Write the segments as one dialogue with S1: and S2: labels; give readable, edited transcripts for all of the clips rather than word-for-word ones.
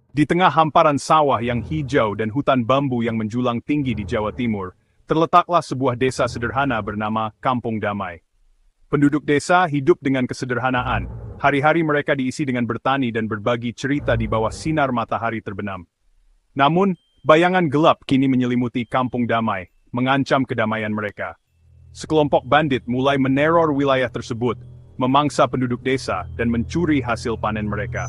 S1: Di tengah hamparan sawah yang hijau dan hutan bambu yang menjulang tinggi di Jawa Timur, terletaklah sebuah desa sederhana bernama Kampung Damai. Penduduk desa hidup dengan kesederhanaan. Hari-hari mereka diisi dengan bertani dan berbagi cerita di bawah sinar matahari terbenam. Namun, bayangan gelap kini menyelimuti Kampung Damai, mengancam kedamaian mereka. Sekelompok bandit mulai meneror wilayah tersebut, memangsa penduduk desa dan mencuri hasil panen mereka.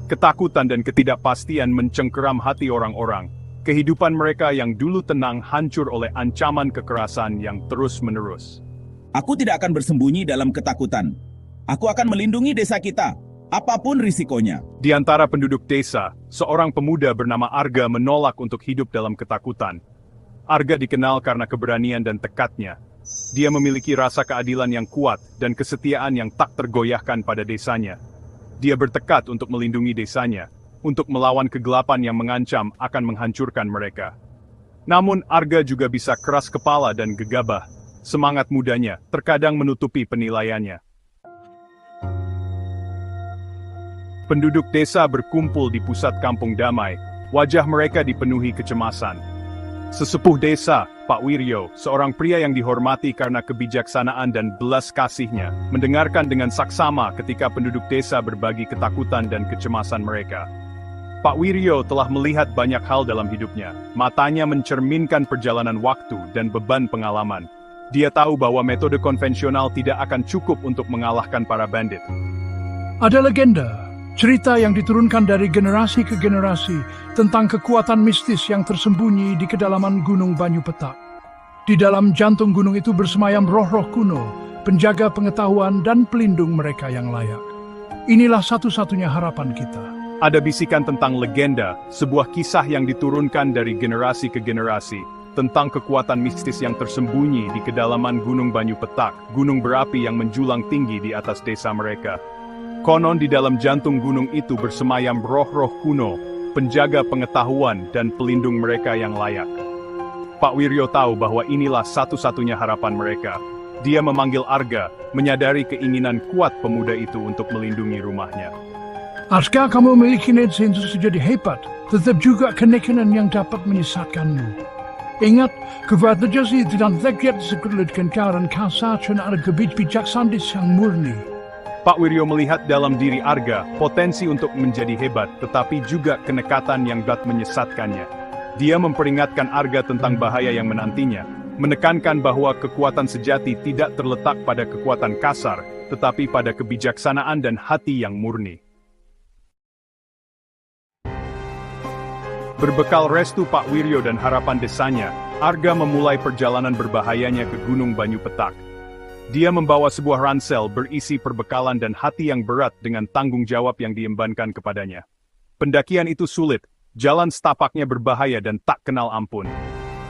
S1: Ketakutan dan ketidakpastian mencengkeram hati orang-orang. Kehidupan mereka yang dulu tenang hancur oleh ancaman kekerasan yang terus-menerus.
S2: Aku tidak akan bersembunyi dalam ketakutan. Aku akan melindungi desa kita, apapun risikonya.
S1: Di antara penduduk desa, seorang pemuda bernama Arga menolak untuk hidup dalam ketakutan. Arga dikenal karena keberanian dan tekadnya. Dia memiliki rasa keadilan yang kuat dan kesetiaan yang tak tergoyahkan pada desanya. Dia bertekad untuk melindungi desanya, untuk melawan kegelapan yang mengancam akan menghancurkan mereka. Namun Arga juga bisa keras kepala dan gegabah. Semangat mudanya terkadang menutupi penilaiannya. Penduduk desa berkumpul di pusat Kampung Damai. Wajah mereka dipenuhi kecemasan. Sesepuh desa, Pak Wiryo, seorang pria yang dihormati karena kebijaksanaan dan belas kasihnya, mendengarkan dengan saksama ketika penduduk desa berbagi ketakutan dan kecemasan mereka. Pak Wiryo telah melihat banyak hal dalam hidupnya. Matanya mencerminkan perjalanan waktu dan beban pengalaman. Dia tahu bahwa metode konvensional tidak akan cukup untuk mengalahkan para bandit.
S3: Ada legenda, cerita yang diturunkan dari generasi ke generasi tentang kekuatan mistis yang tersembunyi di kedalaman Gunung Banyu Petak. Di dalam jantung gunung itu bersemayam roh-roh kuno, penjaga pengetahuan dan pelindung mereka yang layak. Inilah satu-satunya harapan kita.
S1: Ada bisikan tentang legenda, sebuah kisah yang diturunkan dari generasi ke generasi, tentang kekuatan mistis yang tersembunyi di kedalaman Gunung Banyu Petak, gunung berapi yang menjulang tinggi di atas desa mereka. Konon di dalam jantung gunung itu bersemayam roh-roh kuno, penjaga pengetahuan dan pelindung mereka yang layak. Pak Wiryo tahu bahwa inilah satu-satunya harapan mereka. Dia memanggil Arga, menyadari keinginan kuat pemuda itu untuk melindungi rumahnya.
S3: Arga, kamu memiliki insting untuk jadi hebat, tetap juga kenekanan yang dapat menyesatkanmu. Ingat, kekuatan jasi tidak terlihat sekelitkan dan kasar ada kebijaksanaan yang murni.
S1: Pak Wiryo melihat dalam diri Arga potensi untuk menjadi hebat, tetapi juga kenekatan yang dapat menyesatkannya. Dia memperingatkan Arga tentang bahaya yang menantinya, menekankan bahwa kekuatan sejati tidak terletak pada kekuatan kasar, tetapi pada kebijaksanaan dan hati yang murni. Berbekal restu Pak Wiryo dan harapan desanya, Arga memulai perjalanan berbahayanya ke Gunung Banyu Petak. Dia membawa sebuah ransel berisi perbekalan dan hati yang berat dengan tanggung jawab yang diembankan kepadanya. Pendakian itu sulit, jalan setapaknya berbahaya dan tak kenal ampun.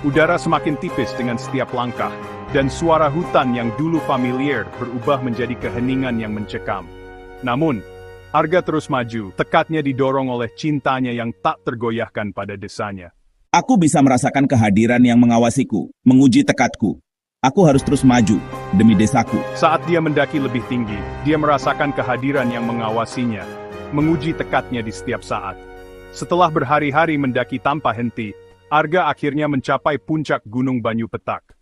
S1: Udara semakin tipis dengan setiap langkah, dan suara hutan yang dulu familiar berubah menjadi keheningan yang mencekam. Namun, Arga terus maju, tekadnya didorong oleh cintanya yang tak tergoyahkan pada desanya.
S2: Aku bisa merasakan kehadiran yang mengawasiku, menguji tekadku. Aku harus terus maju, demi desaku.
S1: Saat dia mendaki lebih tinggi, dia merasakan kehadiran yang mengawasinya, menguji tekadnya di setiap saat. Setelah berhari-hari mendaki tanpa henti, Arga akhirnya mencapai puncak Gunung Banyu Petak.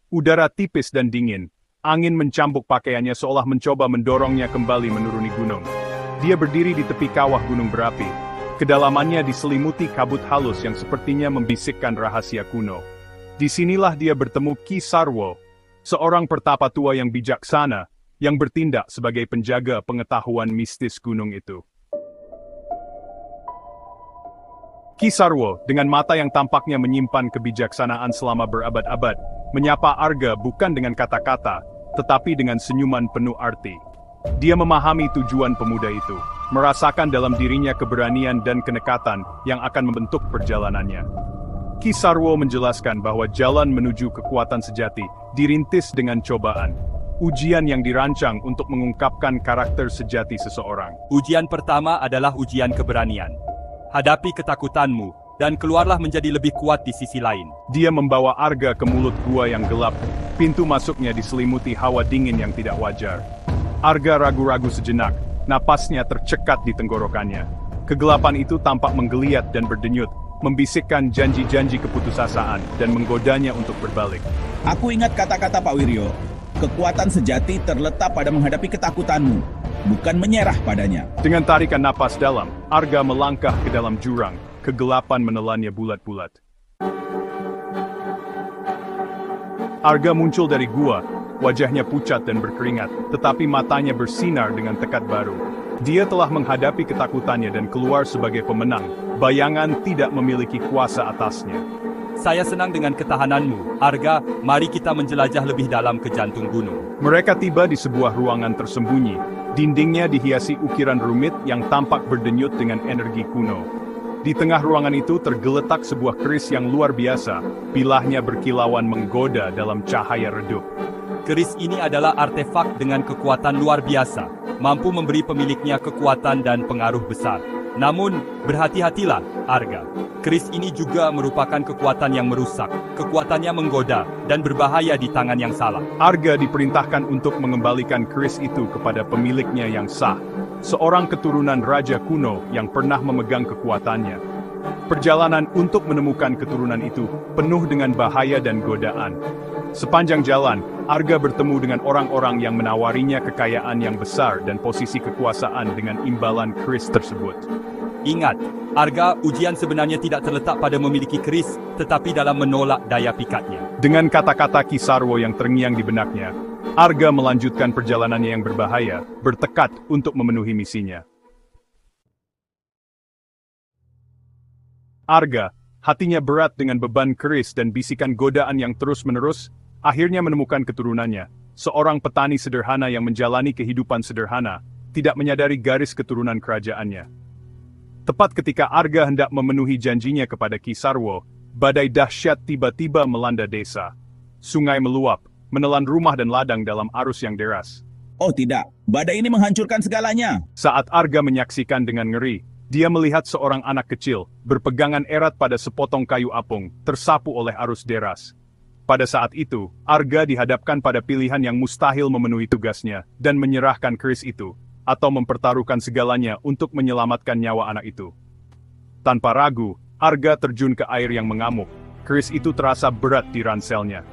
S1: Udara tipis dan dingin, angin mencambuk pakaiannya seolah mencoba mendorongnya kembali menuruni gunung. Dia berdiri di tepi kawah gunung berapi. Kedalamannya diselimuti kabut halus yang sepertinya membisikkan rahasia kuno. Disinilah dia bertemu Ki Sarwo, seorang pertapa tua yang bijaksana, yang bertindak sebagai penjaga pengetahuan mistis gunung itu. Ki Sarwo, dengan mata yang tampaknya menyimpan kebijaksanaan selama berabad-abad, menyapa Arga bukan dengan kata-kata, tetapi dengan senyuman penuh arti. Dia memahami tujuan pemuda itu, merasakan dalam dirinya keberanian dan kenekatan yang akan membentuk perjalanannya. Ki Sarwo menjelaskan bahwa jalan menuju kekuatan sejati dirintis dengan cobaan, ujian yang dirancang untuk mengungkapkan karakter sejati seseorang.
S4: Ujian pertama adalah ujian keberanian. Hadapi ketakutanmu, dan keluarlah menjadi lebih kuat di sisi lain.
S1: Dia membawa Arga ke mulut gua yang gelap, pintu masuknya diselimuti hawa dingin yang tidak wajar. Arga ragu-ragu sejenak, napasnya tercekat di tenggorokannya. Kegelapan itu tampak menggeliat dan berdenyut, membisikkan janji-janji keputusasaan dan menggodanya untuk berbalik.
S2: Aku ingat kata-kata Pak Wiryo. Kekuatan sejati terletak pada menghadapi ketakutanmu, bukan menyerah padanya.
S1: Dengan tarikan napas dalam, Arga melangkah ke dalam jurang. Kegelapan menelannya bulat-bulat. Arga muncul dari gua, wajahnya pucat dan berkeringat, tetapi matanya bersinar dengan tekad baru. Dia telah menghadapi ketakutannya dan keluar sebagai pemenang. Bayangan tidak memiliki kuasa atasnya.
S4: Saya senang dengan ketahananmu, Arga. Mari kita menjelajah lebih dalam ke jantung gunung.
S1: Mereka tiba di sebuah ruangan tersembunyi. Dindingnya dihiasi ukiran rumit yang tampak berdenyut dengan energi kuno. Di tengah ruangan itu tergeletak sebuah keris yang luar biasa. Bilahnya berkilauan menggoda dalam cahaya redup.
S4: Keris ini adalah artefak dengan kekuatan luar biasa, mampu memberi pemiliknya kekuatan dan pengaruh besar. Namun, berhati-hatilah, Arga. Keris ini juga merupakan kekuatan yang merusak, kekuatannya menggoda, dan berbahaya di tangan yang salah.
S1: Arga diperintahkan untuk mengembalikan keris itu kepada pemiliknya yang sah, seorang keturunan raja kuno yang pernah memegang kekuatannya. Perjalanan untuk menemukan keturunan itu penuh dengan bahaya dan godaan. Sepanjang jalan, Arga bertemu dengan orang-orang yang menawarinya kekayaan yang besar dan posisi kekuasaan dengan imbalan keris tersebut.
S4: Ingat, Arga, ujian sebenarnya tidak terletak pada memiliki keris, tetapi dalam menolak daya pikatnya.
S1: Dengan kata-kata Ki Sarwo yang terngiang di benaknya, Arga melanjutkan perjalanannya yang berbahaya, bertekad untuk memenuhi misinya. Arga, hatinya berat dengan beban keris dan bisikan godaan yang terus-menerus, akhirnya menemukan keturunannya, seorang petani sederhana yang menjalani kehidupan sederhana, tidak menyadari garis keturunan kerajaannya. Tepat ketika Arga hendak memenuhi janjinya kepada Ki Sarwo, badai dahsyat tiba-tiba melanda desa. Sungai meluap, menelan rumah dan ladang dalam arus yang deras.
S2: Oh tidak, badai ini menghancurkan segalanya.
S1: Saat Arga menyaksikan dengan ngeri, dia melihat seorang anak kecil, berpegangan erat pada sepotong kayu apung, tersapu oleh arus deras. Pada saat itu, Arga dihadapkan pada pilihan yang mustahil memenuhi tugasnya, dan menyerahkan keris itu, atau mempertaruhkan segalanya untuk menyelamatkan nyawa anak itu. Tanpa ragu, Arga terjun ke air yang mengamuk. Keris itu terasa berat di ranselnya.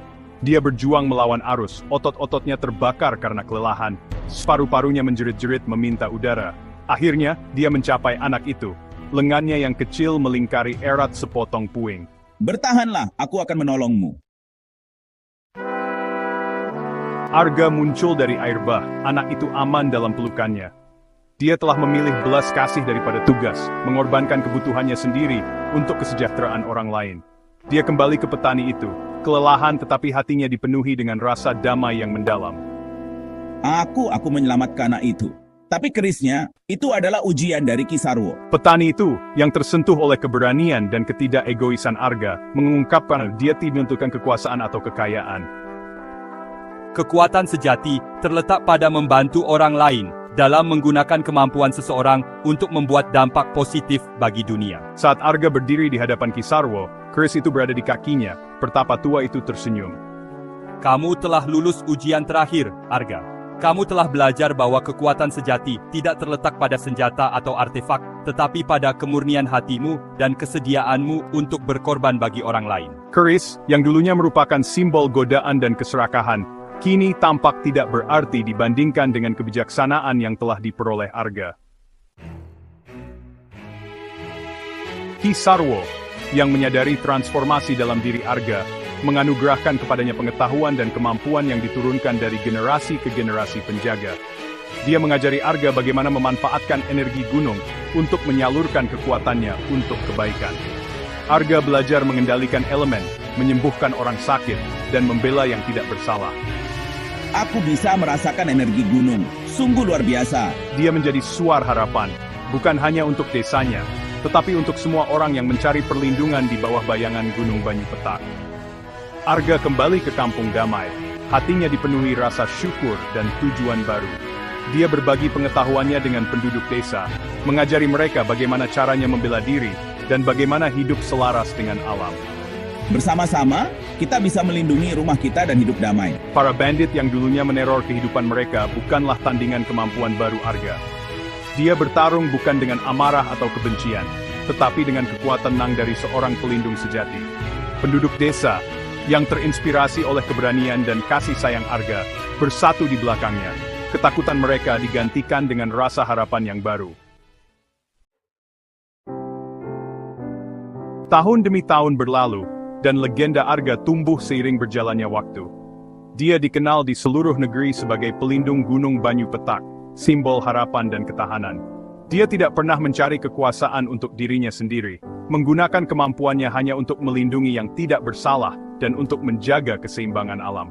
S1: Dia berjuang melawan arus, otot-ototnya terbakar karena kelelahan, paru-parunya menjerit-jerit meminta udara. Akhirnya, dia mencapai anak itu. Lengannya yang kecil melingkari erat sepotong puing.
S2: Bertahanlah, aku akan menolongmu.
S1: Arga muncul dari air bah, anak itu aman dalam pelukannya. Dia telah memilih belas kasih daripada tugas, mengorbankan kebutuhannya sendiri untuk kesejahteraan orang lain. Dia kembali ke petani itu, kelelahan tetapi hatinya dipenuhi dengan rasa damai yang mendalam.
S2: Aku menyelamatkan anak itu. Tapi kerisnya, itu adalah ujian dari Ki Sarwo.
S1: Petani itu, yang tersentuh oleh keberanian dan ketidakegoisan Arga, mengungkapkan dia tidak menentukan kekuasaan atau kekayaan.
S4: Kekuatan sejati terletak pada membantu orang lain dalam menggunakan kemampuan seseorang untuk membuat dampak positif bagi dunia.
S1: Saat Arga berdiri di hadapan Ki Sarwo, keris itu berada di kakinya. Pertapa tua itu tersenyum.
S4: Kamu telah lulus ujian terakhir, Arga. Kamu telah belajar bahwa kekuatan sejati tidak terletak pada senjata atau artefak, tetapi pada kemurnian hatimu dan kesediaanmu untuk berkorban bagi orang lain.
S1: Keris, yang dulunya merupakan simbol godaan dan keserakahan, kini tampak tidak berarti dibandingkan dengan kebijaksanaan yang telah diperoleh Arga. Ki Sarwo, yang menyadari transformasi dalam diri Arga, menganugerahkan kepadanya pengetahuan dan kemampuan yang diturunkan dari generasi ke generasi penjaga. Dia mengajari Arga bagaimana memanfaatkan energi gunung untuk menyalurkan kekuatannya untuk kebaikan. Arga belajar mengendalikan elemen, menyembuhkan orang sakit, dan membela yang tidak bersalah.
S2: Aku bisa merasakan energi gunung. Sungguh luar biasa.
S1: Dia menjadi suara harapan, bukan hanya untuk desanya, tetapi untuk semua orang yang mencari perlindungan di bawah bayangan Gunung Banyu Petak. Arga kembali ke Kampung Damai, hatinya dipenuhi rasa syukur dan tujuan baru. Dia berbagi pengetahuannya dengan penduduk desa, mengajari mereka bagaimana caranya membela diri, dan bagaimana hidup selaras dengan alam.
S2: Bersama-sama, kita bisa melindungi rumah kita dan hidup damai.
S1: Para bandit yang dulunya meneror kehidupan mereka bukanlah tandingan kemampuan baru Arga. Dia bertarung bukan dengan amarah atau kebencian, tetapi dengan kekuatan nang dari seorang pelindung sejati. Penduduk desa, yang terinspirasi oleh keberanian dan kasih sayang Arga, bersatu di belakangnya. Ketakutan mereka digantikan dengan rasa harapan yang baru. Tahun demi tahun berlalu, dan legenda Arga tumbuh seiring berjalannya waktu. Dia dikenal di seluruh negeri sebagai pelindung Gunung Banyu Petak, simbol harapan dan ketahanan. Dia tidak pernah mencari kekuasaan untuk dirinya sendiri, menggunakan kemampuannya hanya untuk melindungi yang tidak bersalah dan untuk menjaga keseimbangan alam.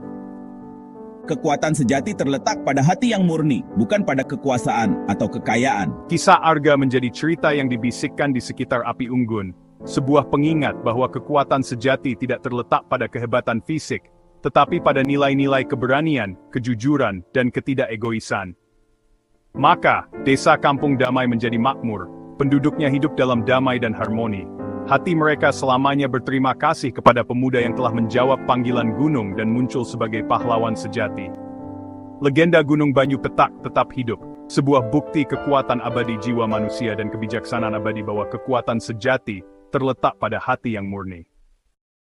S2: Kekuatan sejati terletak pada hati yang murni, bukan pada kekuasaan atau kekayaan.
S1: Kisah Arga menjadi cerita yang dibisikkan di sekitar api unggun, sebuah pengingat bahwa kekuatan sejati tidak terletak pada kehebatan fisik, tetapi pada nilai-nilai keberanian, kejujuran, dan ketidakegoisan. Maka, desa Kampung Damai menjadi makmur, penduduknya hidup dalam damai dan harmoni. Hati mereka selamanya berterima kasih kepada pemuda yang telah menjawab panggilan gunung dan muncul sebagai pahlawan sejati. Legenda Gunung Banyu Petak tetap hidup, sebuah bukti kekuatan abadi jiwa manusia dan kebijaksanaan abadi bahwa kekuatan sejati terletak pada hati yang murni.